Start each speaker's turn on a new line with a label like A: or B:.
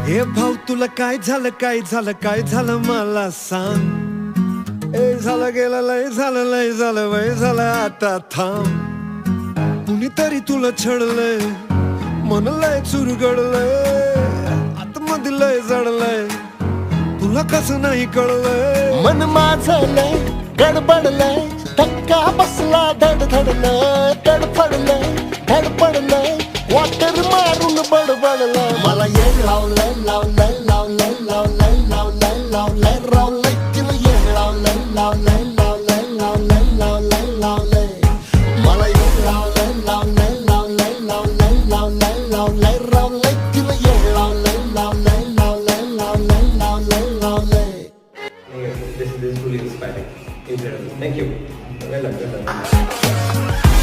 A: हे भाऊ तुला काय झालं काय झालं काय झालं मला सांग. ए झालं गेलं लय झालं लय झालं वय झालं आता थांब. कुणीतरी तुला छळलंय मन लय चुरगडलंय आतमध्ये लय जडलंय तुला कसं नाही कळलंय.
B: मन माझं लय गडबडलंय धक्का बसला धडधडलंय धडफडलंय धडपडलंय वाटर मारून बडबडलंय. मला येड लावलंय लावलंय लावलंय लावलंय लावलंय लावलंय रावलंय तिला येड लावलंय लावलंय लावलंय लावलंय लावलंय लावलंय. मला येड लावलंय लावलंय लावलंय लावलंय लावलंय लावलंय रावलंय तिला येड लावलंय लावलंय लावलंय लावलंय लावलंय लावलंय.
C: This is truly inspiring. Incredible. Thank you. Well done.